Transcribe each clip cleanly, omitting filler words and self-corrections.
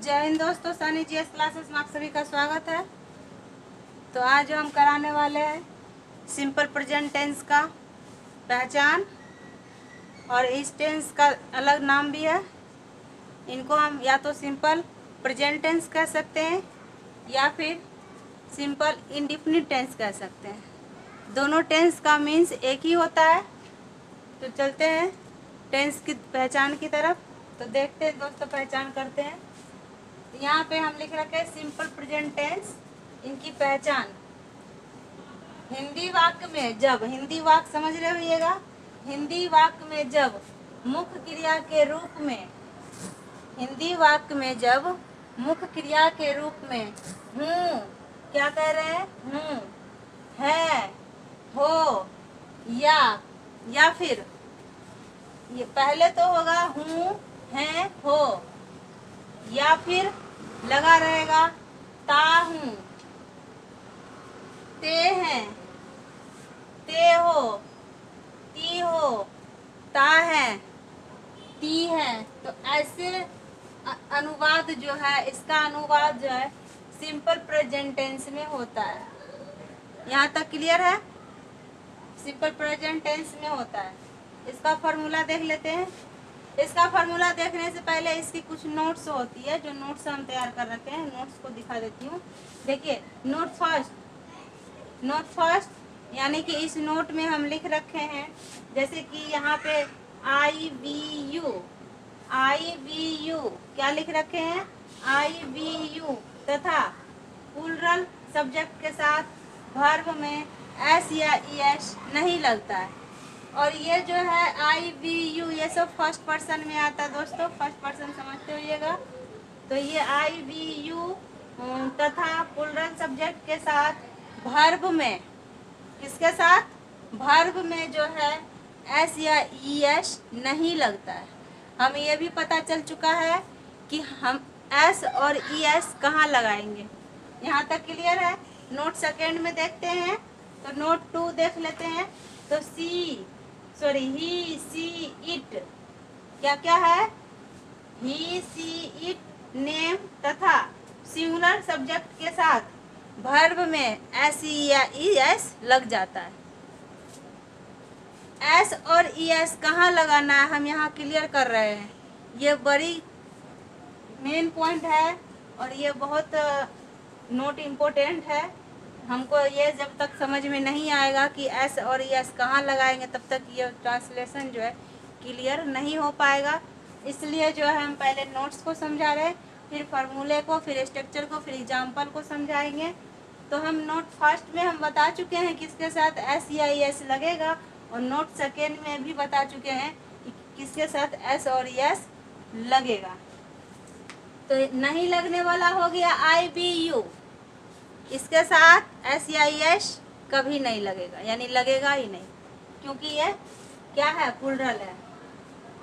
जय हिंद दोस्तों, Sunny GS classes में आप सभी का स्वागत है। तो आज हम कराने वाले हैं सिंपल प्रेजेंट टेंस का पहचान, और इस टेंस का अलग नाम भी है। इनको हम या तो सिंपल प्रेजेंट टेंस कह सकते हैं या फिर सिंपल इंडेफिनिट टेंस कह सकते हैं। दोनों टेंस का मीन्स एक ही होता है। तो चलते हैं टेंस की पहचान की तरफ। तो देखते हैं दोस्तों, पहचान करते हैं। यहाँ पे हम लिख रखे हैं सिंपल प्रेजेंट टेंस। इनकी पहचान, हिंदी वाक्य में जब, हिंदी वाक्य समझ रहे होइएगा, हिंदी वाक्य में जब मुख्य क्रिया के रूप में, हिंदी वाक्य में जब मुख्य क्रिया के रूप में हूँ, क्या कह रहे हैं, हूँ, है, हो या फिर ये पहले तो होगा हूँ, है, हो, या फिर लगा रहेगा ता हूँ, ते हैं, ते हो, ती हो, ता है, ती है। तो ऐसे अनुवाद जो है, इसका अनुवाद जो है सिंपल प्रेजेंट टेंस में होता है। यहाँ तक क्लियर है? सिंपल प्रेजेंट टेंस में होता है। इसका फॉर्मूला देख लेते हैं। इसका फॉर्मूला देखने से पहले इसकी कुछ नोट्स होती है, जो नोट्स हम तैयार कर रखे हैं। नोट्स को दिखा देती हूँ। देखिए, नोट फर्स्ट यानी कि इस नोट में हम लिख रखे हैं, जैसे कि यहाँ पे आई वी यू क्या लिख रखे हैं, आई वी यू, तथा प्लूरल सब्जेक्ट के साथ वर्ब में एस या ई एस नहीं लगता है। और ये जो है आई वी यू, ये सब फर्स्ट पर्सन में आता है दोस्तों, फर्स्ट पर्सन समझते होइएगा। तो ये आई वी यू तथा प्लूरल सब्जेक्ट के साथ वर्ब में, किसके साथ, वर्ब में जो है एस या ई एस नहीं लगता है। हमें ये भी पता चल चुका है कि हम एस और ई एस कहाँ लगाएंगे। यहाँ तक क्लियर है? नोट सेकेंड में देखते हैं। तो नोट 2 देख लेते हैं। तो ही सी इट क्या क्या है, ही सी इट नेम तथा सिंगुलर सब्जेक्ट के साथ वर्ब में एस या ई एस लग जाता है। एस और ई एस कहाँ लगाना है हम यहाँ क्लियर कर रहे हैं। ये बड़ी मेन पॉइंट है और ये बहुत नोट इम्पोर्टेंट है। हमको ये जब तक समझ में नहीं आएगा कि एस और ई एस कहाँ लगाएंगे, तब तक ये ट्रांसलेशन जो है क्लियर नहीं हो पाएगा। इसलिए जो है हम पहले नोट्स को समझा रहे हैं, फिर फार्मूले को, फिर स्ट्रक्चर को, फिर एग्जाम्पल को समझाएंगे। तो हम नोट फर्स्ट में हम बता चुके हैं किसके साथ एस या ई एस लगेगा, और नोट सेकेंड में भी बता चुके हैं कि किसके साथ एस और ई एस लगेगा। तो नहीं लगने वाला हो गया आई बी यू, इसके साथ एस या ई एस कभी नहीं लगेगा, यानी लगेगा ही नहीं, क्योंकि ये क्या है, प्लूरल है।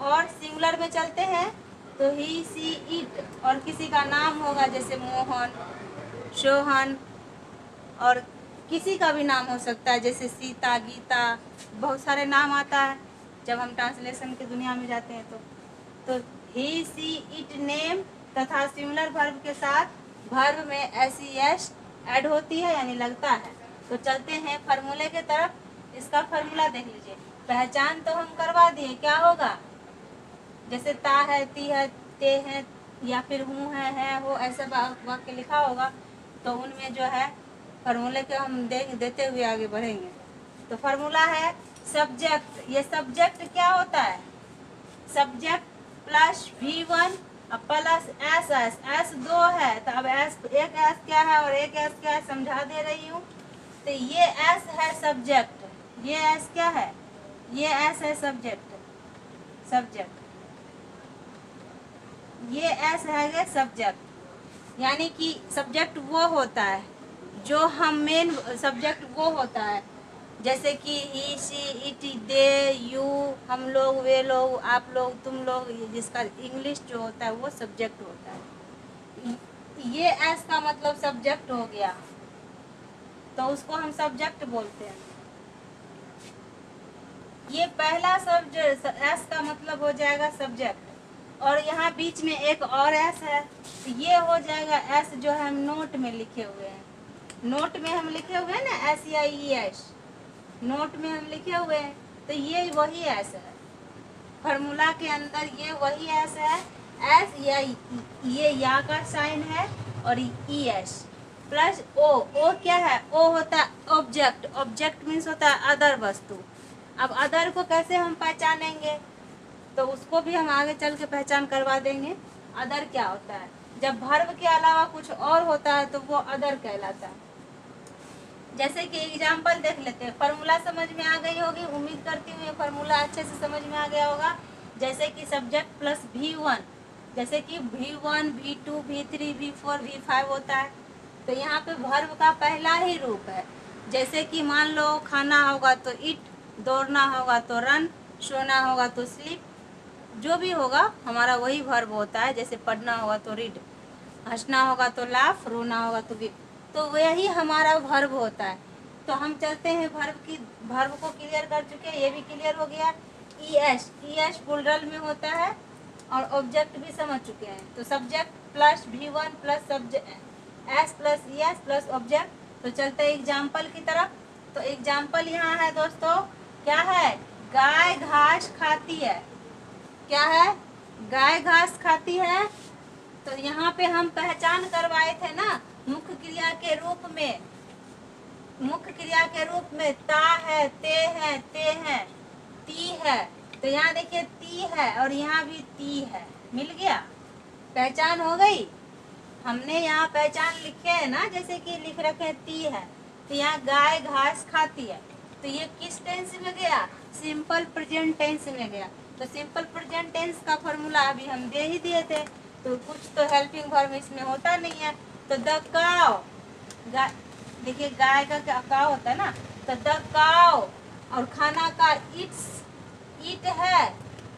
और सिंगुलर में चलते हैं तो ही सी इट, और किसी का नाम होगा जैसे मोहन, सोहन, और किसी का भी नाम हो सकता है जैसे सीता, गीता, बहुत सारे नाम आता है जब हम ट्रांसलेशन की दुनिया में जाते हैं। तो ही सी इट नेम तथा सिमिलर वर्ब के साथ वर्ब में एस ई एस ऐड होती है, यानी लगता है। तो चलते हैं फार्मूले के तरफ। इसका फार्मूला देख लीजिए। पहचान तो हम करवा दिए, क्या होगा, जैसे ता है, ती है, ते है, या फिर हूँ है, हो, ऐसा वाक्य लिखा होगा। तो उनमें जो है फार्मूले के हम देते हुए आगे बढ़ेंगे। तो फार्मूला है सब्जेक्ट। ये सब्जेक्ट क्या होता है, subject plus V1 plus S 2 है। तो अब एस, एक एस क्या है और एक एस क्या है समझा दे रही हूँ। तो ये एस है सब्जेक्ट, ये एस क्या है, ये एस है सब्जेक्ट, ये एस है सब्जेक्ट। यानी कि सब्जेक्ट वो होता है जो हम मेन सब्जेक्ट वो होता है, जैसे कि ही सी इट दे यू, हम लोग, वे लोग, आप लोग, तुम लोग, जिसका इंग्लिश जो होता है वो सब्जेक्ट होता है। ये एस का मतलब सब्जेक्ट हो गया, तो उसको हम सब्जेक्ट बोलते हैं। ये पहला सब्जेक्ट, एस का मतलब हो जाएगा सब्जेक्ट। और यहाँ बीच में एक और एस है, तो ये हो जाएगा एस जो है हम नोट में लिखे हुए हैं। नोट में हम लिखे हुए हैं ना एस या ई एस, नोट में हम लिखे हुए हैं, तो ये वही एस है फार्मूला के अंदर, ये वही एस है। एस या ये या का साइन है और ई एस प्लस ओ। ओ क्या है? ओ होता है ऑब्जेक्ट। ऑब्जेक्ट मीन्स होता है अदर वस्तु। अब अदर को कैसे हम पहचानेंगे, तो उसको भी हम आगे चल के पहचान करवा देंगे। अदर क्या होता है? जब वर्ब के अलावा कुछ और होता है तो वो अदर कहलाता है। जैसे कि एग्जाम्पल देख लेते हैं। फार्मूला समझ में आ गई होगी, उम्मीद करती हूँ ये फार्मूला अच्छे से समझ में आ गया होगा। जैसे कि सब्जेक्ट प्लस V1, जैसे कि V1 V2 V3 V4 V5 होता है, तो यहाँ पे वर्ब का पहला ही रूप है। जैसे कि मान लो खाना होगा तो ईट, दौड़ना होगा तो रन, सोना होगा तो स्लीप, जो भी होगा हमारा वही वर्ब होता है। जैसे पढ़ना होगा तो रीड, हंसना होगा तो लाफ, रोना होगा तो वीप, तो वही हमारा वर्ब होता है। तो हम चलते हैं वर्ब को क्लियर कर चुके हैं, ये भी क्लियर हो गया। ई एस प्लूरल में होता है और ऑब्जेक्ट भी समझ चुके हैं। तो subject plus V1 plus subject S plus E S plus object. तो चलते हैं एग्जाम्पल की तरफ। तो एग्जाम्पल यहाँ है दोस्तों, क्या है? गाय घास खाती है। क्या है? गाय घास खाती है। तो यहाँ पे हम पहचान करवाए थे ना मुख्य क्रिया के रूप में। मुख्य क्रिया के रूप में ता है, ते हैं, ती है। तो यहाँ देखिए ती है और यहाँ भी ती है, मिल गया, पहचान हो गई। हमने यहाँ पहचान लिखे है ना, जैसे कि लिख रखे ती है, तो यहाँ गाय घास खाती है, तो ये किस टेंस में गया? सिंपल प्रेजेंट टेंस में गया। तो सिंपल प्रेजेंट टेंस का फॉर्मूला अभी हम दे ही दिए थे, तो कुछ तो हेल्पिंग वर्ब इसमें होता नहीं है। तो द काव, देखिए गाय का क्या काव होता है ना, तो द काव, और खाना का ईट है,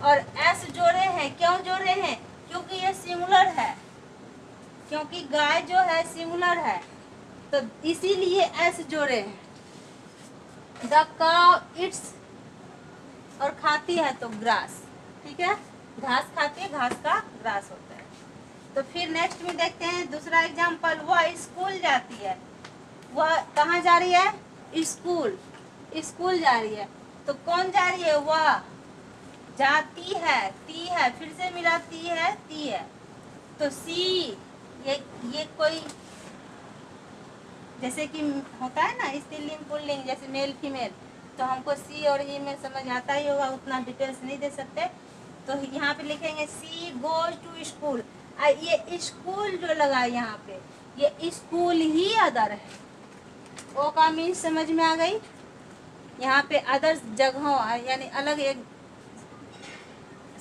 और एस जोड़े हैं। क्यों जोड़े हैं? क्योंकि ये सिंगुलर है, क्योंकि गाय जो है सिंगुलर है, तो इसीलिए एस जोड़े हैं। द काव इट्स, और खाती है तो ग्रास, ठीक है, घास खाती है, घास का ग्रास होता है। तो फिर नेक्स्ट में देखते हैं दूसरा एग्जाम्पल। वह स्कूल जाती है। वह कहाँ जा रही है? स्कूल, स्कूल जा रही है। तो कौन जा रही है? वह जाती है, ती है, फिर से मिला ती है। तो सी, ये कोई जैसे कि होता है ना स्त्रीलिंग पुल्लिंग, जैसे मेल फीमेल, तो हमको सी और ई में समझ आता ही होगा, उतना डिटेल्स नहीं दे सकते। तो यहाँ पे लिखेंगे सी गोज टू स्कूल। ये स्कूल जो लगा यहाँ पे, ये स्कूल ही अदर है। ओ का मीन्स समझ में आ गई। यहाँ पे अदर जगहों यानी अलग एक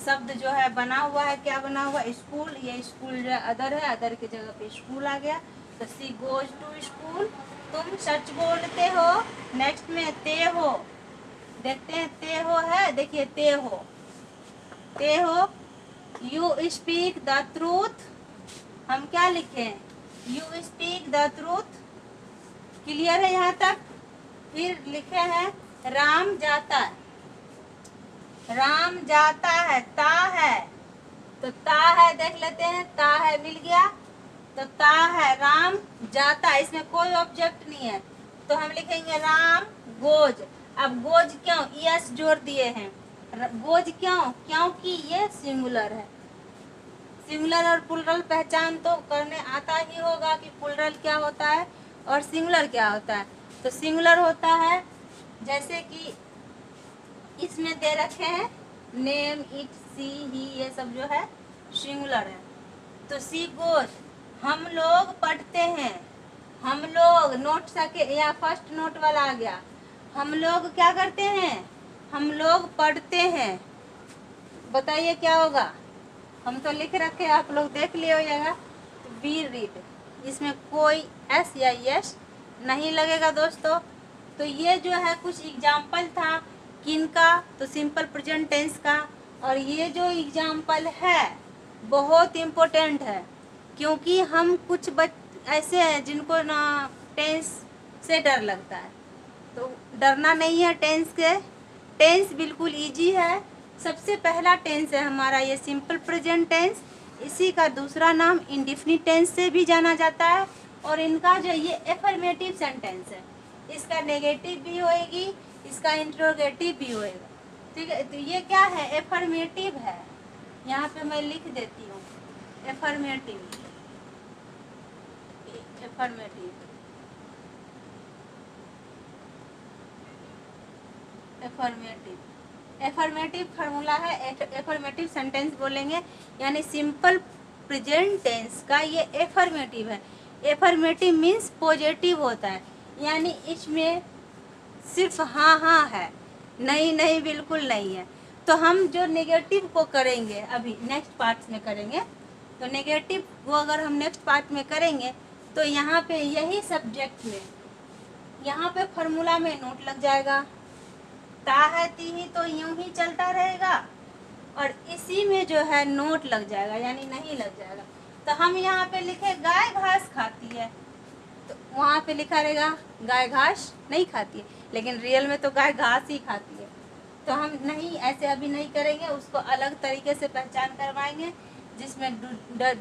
शब्द जो है बना हुआ है। क्या बना हुआ? स्कूल। ये स्कूल जो अदर है, अदर की जगह पे स्कूल आ गया। तो सी गोज टू स्कूल। तुम सच बोलते हो। नेक्स्ट में ते हो, देखते हैं ते हो है, देखिए ते हो। यू स्पीक द ट्रूथ, हम क्या लिखे? You speak the truth. Clear है यहाँ तक? फिर लिखे हैं राम जाता है। राम जाता है, ता है, तो ता है देख लेते हैं, ता है मिल गया। तो ता है, राम जाता है, इसमें कोई ऑब्जेक्ट नहीं है, तो हम लिखेंगे राम गोज। अब गोज क्यों? यस जोड़ दिए हैं। गोज क्यों? क्योंकि ये सिंगुलर है। सिंगुलर और प्लूरल पहचान तो करने आता ही होगा कि प्लूरल क्या होता है और सिंगुलर क्या होता है। तो सिंगुलर होता है जैसे कि इसमें दे रखे हैं नेम, इट, सी, ही, ये सब जो है सिंगुलर है। तो सी गोज, हम लोग पढ़ते हैं। हम लोग नोट सके या फर्स्ट नोट वाला आ गया। हम लोग क्या करते हैं? हम लोग पढ़ते हैं। बताइए क्या होगा? हम तो लिख रखे हैं, आप लोग देख लिए होगा। तो बी रीड, इसमें कोई एस या यस नहीं लगेगा दोस्तों। तो ये जो है कुछ एग्जाम्पल था किनका? तो सिंपल प्रेजेंट टेंस का। और ये जो एग्जाम्पल है बहुत इम्पोर्टेंट है, क्योंकि हम कुछ ऐसे हैं जिनको ना टेंस से डर लगता है। तो डरना नहीं है टेंस से, टेंस बिल्कुल इजी है। सबसे पहला टेंस है हमारा ये सिंपल प्रेजेंट टेंस। इसी का दूसरा नाम इंडेफिनिट टेंस से भी जाना जाता है। और इनका जो ये एफर्मेटिव सेंटेंस है, इसका नेगेटिव भी होएगी, इसका इंट्रोगेटिव भी होएगा। ठीक है, तो ये क्या है, एफर्मेटिव है। यहाँ पे मैं लिख देती हूँ affirmative. Affirmative affirmative affirmative formula है। एफर्मेटिव सेंटेंस बोलेंगे, यानी सिंपल प्रेजेंट टेंस का ये एफर्मेटिव है। एफर्मेटिव मीन्स पॉजिटिव होता है, यानी इसमें सिर्फ हाँ हाँ है, नहीं नहीं बिल्कुल नहीं है। तो हम जो नेगेटिव को करेंगे अभी नेक्स्ट पार्ट में करेंगे, तो नेगेटिव को अगर हम नेक्स्ट पार्ट में करेंगे तो यहाँ पे यही सब्जेक्ट में, यहाँ पे फार्मूला में नोट लग जाएगा। ता है ती ही तो यूं ही चलता रहेगा, और इसी में जो है नोट लग जाएगा, यानी नहीं लग जाएगा। तो हम यहाँ पे लिखे गाय घास खाती है, तो वहाँ पे लिखा रहेगा गाय घास नहीं खाती है, लेकिन रियल में तो गाय घास ही खाती है। तो हम नहीं, ऐसे अभी नहीं करेंगे, उसको अलग तरीके से पहचान करवाएंगे जिसमें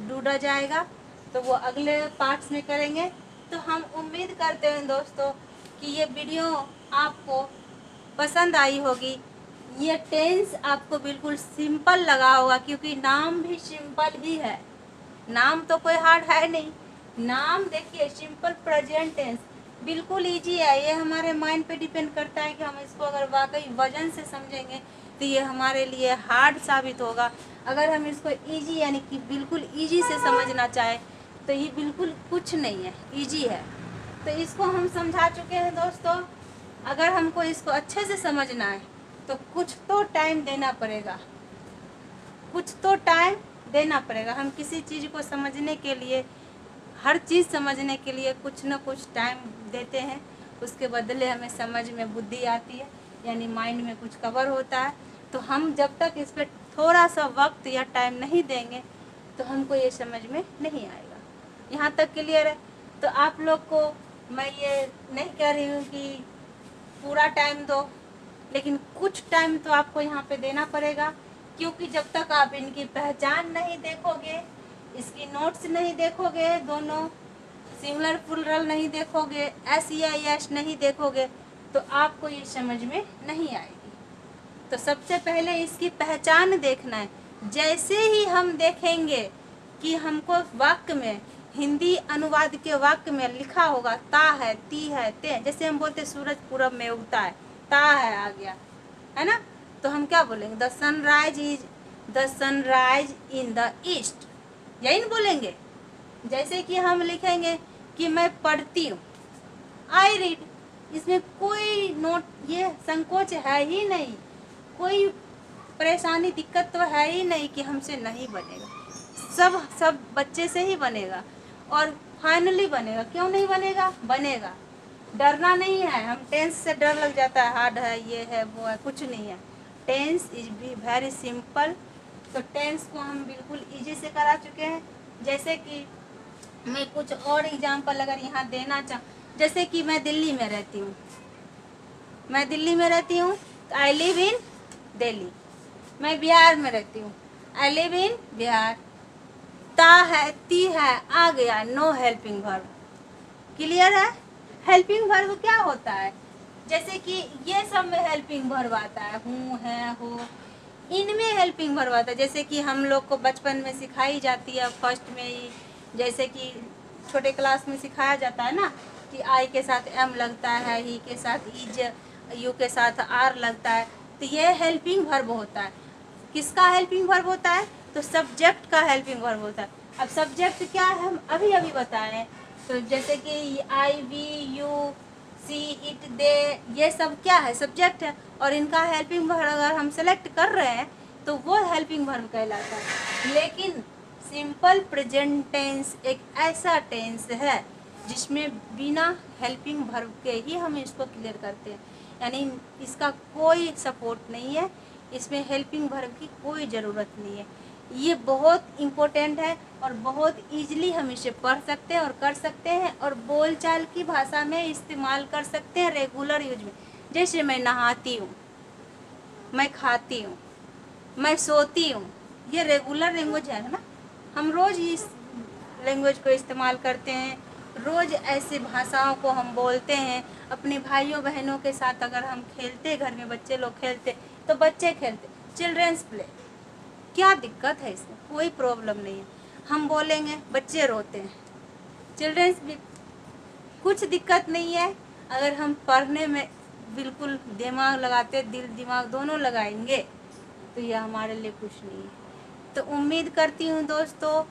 डूडा जाएगा, तो वो अगले पार्ट्स में करेंगे। तो हम उम्मीद करते हैं दोस्तों कि ये वीडियो आपको पसंद आई होगी। ये टेंस आपको बिल्कुल सिंपल लगा होगा, क्योंकि नाम भी सिंपल ही है, नाम तो कोई हार्ड है नहीं। नाम देखिए सिंपल प्रेजेंट टेंस बिल्कुल इजी है। ये हमारे माइंड पे डिपेंड करता है कि हम इसको अगर वाकई वजन से समझेंगे तो ये हमारे लिए हार्ड साबित होगा। अगर हम इसको इजी यानी कि बिल्कुल इजी से समझना चाहें तो ये बिल्कुल कुछ नहीं है, इजी है। तो इसको हम समझा चुके हैं दोस्तों। अगर हमको इसको अच्छे से समझना है तो कुछ तो टाइम देना पड़ेगा, कुछ तो टाइम देना पड़ेगा। हम किसी चीज़ को समझने के लिए, हर चीज़ समझने के लिए कुछ न कुछ टाइम देते हैं, उसके बदले हमें समझ में बुद्धि आती है, यानी माइंड में कुछ कवर होता है। तो हम जब तक इस पर थोड़ा सा वक्त या टाइम नहीं देंगे तो हमको ये समझ में नहीं आएगा। यहाँ तक क्लियर है? तो आप लोग को मैं ये नहीं कह रही हूँ कि पूरा टाइम दो, लेकिन कुछ टाइम तो आपको यहाँ पे देना पड़ेगा, क्योंकि जब तक आप इनकी पहचान नहीं देखोगे, इसकी नोट्स नहीं देखोगे, दोनों सिमिलर प्लूरल नहीं देखोगे, एस या यस नहीं देखोगे, तो आपको ये समझ में नहीं आएगी। तो सबसे पहले इसकी पहचान देखना है। जैसे ही हम देखेंगे कि हमको वाक्य में, हिंदी अनुवाद के वाक्य में लिखा होगा ता है, ती है, ते, जैसे हम बोलते सूरज पूरब में उगता है, ता है आ गया, है ना, तो हम क्या बोलेंगे, the sunrise in the east, यही ना बोलेंगे। जैसे कि हम लिखेंगे कि मैं पढ़ती हूँ, आई रीड, इसमें कोई नोट, ये संकोच है ही नहीं, कोई परेशानी दिक्कत तो है ही नहीं कि हमसे नहीं बनेगा। सब बच्चे से ही बनेगा और फाइनली बनेगा। क्यों नहीं बनेगा? बनेगा। डरना नहीं है। हम टेंस से डर लग जाता है, हार्ड है, ये है, वो है, कुछ नहीं है। टेंस इज भी वेरी सिंपल। तो टेंस को हम बिल्कुल इजी से करा चुके हैं। जैसे कि मैं कुछ और एग्जाम्पल अगर यहाँ देना चाहूँ, जैसे कि मैं दिल्ली में रहती हूँ, तो आई लिव इन दिल्ली। मैं बिहार में रहती हूँ, आई लिव इन बिहार। ता है, ती है, आ गया, नो हेल्पिंग वर्ब। क्लियर है? हेल्पिंग वर्ब क्या होता है? जैसे कि ये सब में हेल्पिंग वर्ब आता है, हूँ, है, हो, इनमें हेल्पिंग वर्ब आता है। जैसे कि हम लोग को बचपन में सिखाई जाती है, फर्स्ट में ही, जैसे कि छोटे क्लास में सिखाया जाता है ना कि आई के साथ एम लगता है, ही के साथ इज, यू के साथ आर लगता है, तो ये हेल्पिंग वर्ब होता है। किसका हेल्पिंग वर्ब होता है? तो सब्जेक्ट का हेल्पिंग वर्ब होता है। अब सब्जेक्ट क्या है हम अभी अभी बताएं। तो जैसे कि आई, वी, यू, सी, इट, दे, ये सब क्या है? सब्जेक्ट है। और इनका हेल्पिंग वर्ब अगर हम सेलेक्ट कर रहे हैं तो वो हेल्पिंग वर्ब कहलाता है। लेकिन सिंपल प्रेजेंट टेंस एक ऐसा टेंस है जिसमें बिना हेल्पिंग वर्ब के ही हम इसको क्लियर करते हैं, यानी इसका कोई सपोर्ट नहीं है, इसमें हेल्पिंग वर्ब की कोई ज़रूरत नहीं है। ये बहुत इम्पोर्टेंट है और बहुत इजीली हम इसे पढ़ सकते हैं और कर सकते हैं और बोलचाल की भाषा में इस्तेमाल कर सकते हैं रेगुलर यूज में। जैसे मैं नहाती हूँ, मैं खाती हूँ, मैं सोती हूँ, ये रेगुलर लैंग्वेज है ना, हम रोज़ इस लैंग्वेज को इस्तेमाल करते हैं, रोज़ ऐसी भाषाओं को हम बोलते हैं। अपने भाइयों बहनों के साथ अगर हम खेलते, घर में बच्चे लोग खेलते तो बच्चे खेलते, चिल्ड्रंस प्ले, क्या दिक्कत है इसमें? कोई प्रॉब्लम नहीं है। हम बोलेंगे बच्चे रोते हैं, चिल्ड्रंस भी, कुछ दिक्कत नहीं है। अगर हम पढ़ने में बिल्कुल दिमाग लगाते, दिल दिमाग दोनों लगाएंगे, तो यह हमारे लिए कुछ नहीं है। तो उम्मीद करती हूँ दोस्तों,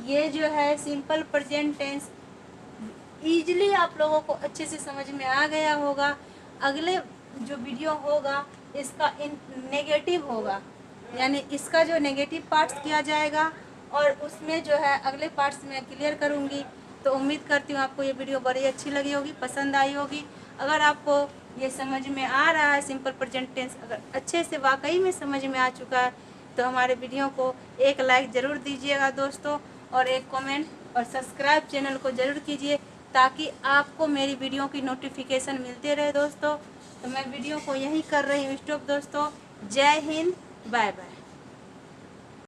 ये जो है सिंपल प्रेजेंट टेंस ईजिली आप लोगों को अच्छे से समझ में आ गया होगा। अगले जो वीडियो होगा इसका नेगेटिव होगा, यानी इसका जो नेगेटिव पार्ट्स किया जाएगा और उसमें जो है अगले पार्ट्स में क्लियर करूँगी। तो उम्मीद करती हूँ आपको ये वीडियो बड़ी अच्छी लगी होगी, पसंद आई होगी। अगर आपको ये समझ में आ रहा है सिंपल प्रेजेंट टेंस, अगर अच्छे से वाकई में समझ में आ चुका है, तो हमारे वीडियो को एक लाइक ज़रूर दीजिएगा दोस्तों, और एक कमेंट और सब्सक्राइब चैनल को ज़रूर कीजिए, ताकि आपको मेरी वीडियो की नोटिफिकेशन मिलते रहे दोस्तों। तो मैं वीडियो को यहीं कर रही हूँ स्टॉप दोस्तों। जय हिंद, बाय बाय।